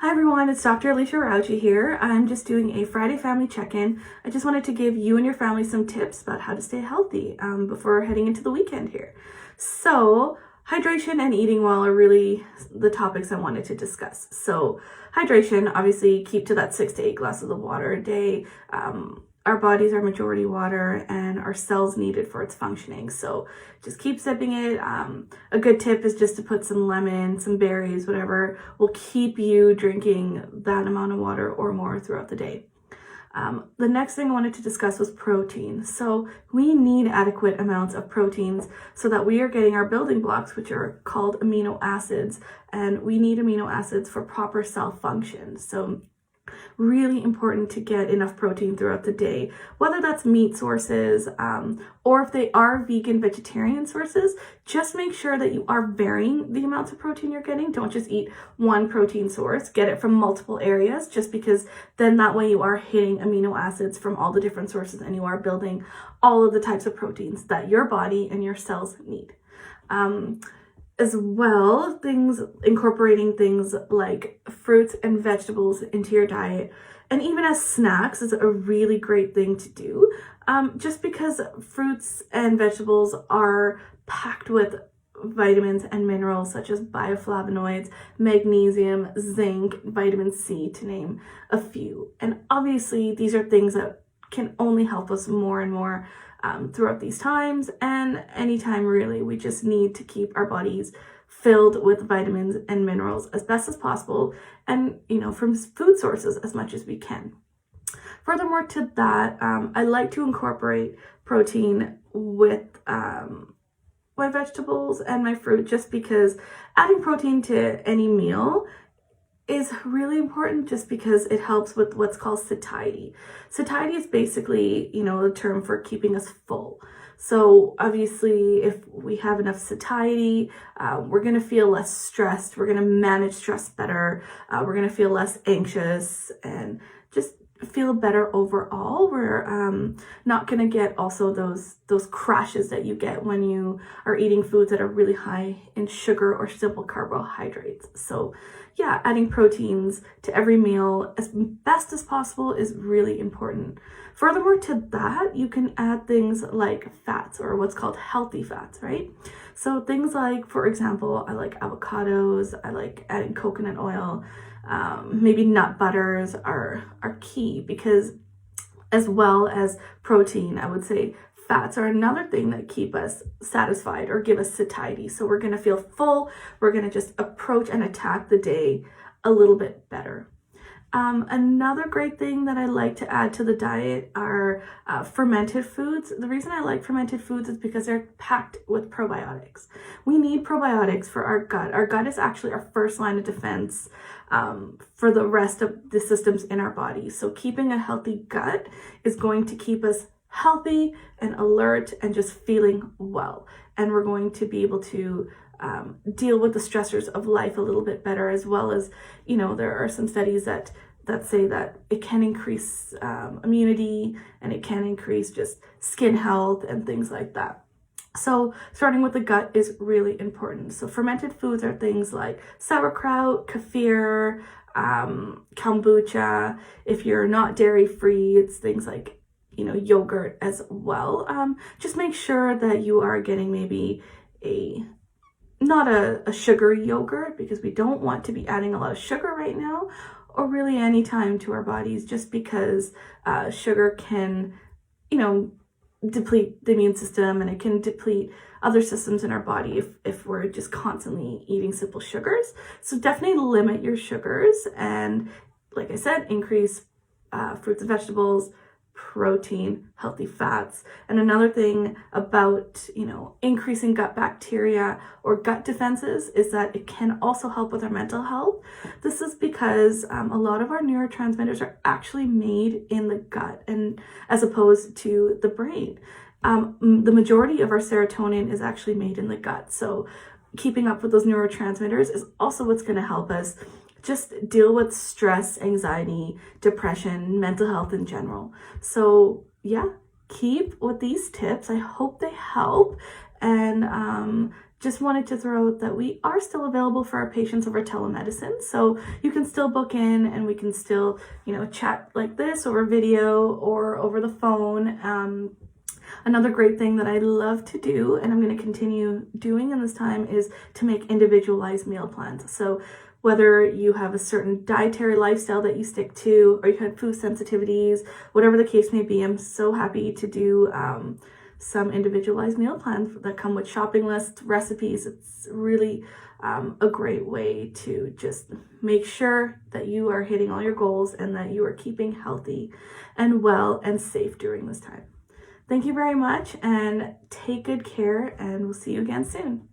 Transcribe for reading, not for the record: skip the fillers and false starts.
Hi everyone, it's Dr. Alisha Rawji here. I'm just doing a Friday family check-in. I just wanted to give you and your family some tips about how to stay healthy before heading into the weekend here. So, hydration and eating well are really the topics I wanted to discuss. So, hydration, obviously keep to that 6 to 8 glasses of water a day. Our bodies are majority water and our cells need it for its functioning. So just keep sipping it. A good tip is just to put some lemon, some berries, whatever will keep you drinking that amount of water or more throughout the day. The next thing I wanted to discuss was protein. So we need adequate amounts of proteins so that we are getting our building blocks, which are called amino acids, and we need amino acids for proper cell function. So really important to get enough protein throughout the day, whether that's meat sources or if they are vegan vegetarian sources. Just make sure that you are varying the amounts of protein you're getting. Don't just eat one protein source, get it from multiple areas, just because then that way you are hitting amino acids from all the different sources and you are building all of the types of proteins that your body and your cells need. As well, incorporating things like fruits and vegetables into your diet, and even as snacks, is a really great thing to do, just because fruits and vegetables are packed with vitamins and minerals such as bioflavonoids, magnesium, zinc, vitamin C, to name a few. And obviously these are things that can only help us more and more throughout these times, and anytime really. We just need to keep our bodies filled with vitamins and minerals as best as possible, and from food sources as much as we can. Furthermore to that, I like to incorporate protein with my vegetables and my fruit, just because adding protein to any meal is really important, just because it helps with what's called satiety. Satiety is basically, the term for keeping us full. So obviously, if we have enough satiety, we're going to feel less stressed. We're going to manage stress better. We're going to feel less anxious and just feel better overall. We're not going to get also those crashes that you get when you are eating foods that are really high in sugar or simple carbohydrates. So yeah, adding proteins to every meal as best as possible is really important. Furthermore to that, you can add things like fats, or what's called healthy fats, right? So things like, for example, I like avocados, I like adding coconut oil, maybe nut butters are key, because as well as protein, I would say fats are another thing that keep us satisfied or give us satiety. So we're going to feel full. We're going to just approach and attack the day a little bit better. Another great thing that I like to add to the diet are fermented foods. The reason I like fermented foods is because they're packed with probiotics. We need probiotics for our gut. Our gut is actually our first line of defense for the rest of the systems in our body. So keeping a healthy gut is going to keep us healthy and alert and just feeling well. And we're going to be able to deal with the stressors of life a little bit better, as well as, there are some studies that say that it can increase immunity, and it can increase just skin health and things like that. So starting with the gut is really important. So fermented foods are things like sauerkraut, kefir, kombucha. If you're not dairy free, it's things like yogurt as well. Just make sure that you are getting maybe not a sugary yogurt, because we don't want to be adding a lot of sugar right now, or really any time to our bodies, just because sugar can, deplete the immune system, and it can deplete other systems in our body if we're just constantly eating simple sugars. So definitely limit your sugars, and like I said, increase fruits and vegetables, protein, healthy fats. And another thing about, increasing gut bacteria or gut defenses is that it can also help with our mental health. This is because a lot of our neurotransmitters are actually made in the gut, and as opposed to the brain. The majority of our serotonin is actually made in the gut. So keeping up with those neurotransmitters is also what's going to help us just deal with stress, anxiety, depression, mental health in general. So yeah, keep with these tips. I hope they help, and just wanted to throw out that we are still available for our patients over telemedicine. So you can still book in and we can still, chat like this over video or over the phone. Another great thing that I love to do, and I'm going to continue doing in this time, is to make individualized meal plans. So whether you have a certain dietary lifestyle that you stick to, or you have food sensitivities, whatever the case may be, I'm so happy to do some individualized meal plans that come with shopping lists, recipes. It's really a great way to just make sure that you are hitting all your goals and that you are keeping healthy and well and safe during this time. Thank you very much, and take good care, and we'll see you again soon.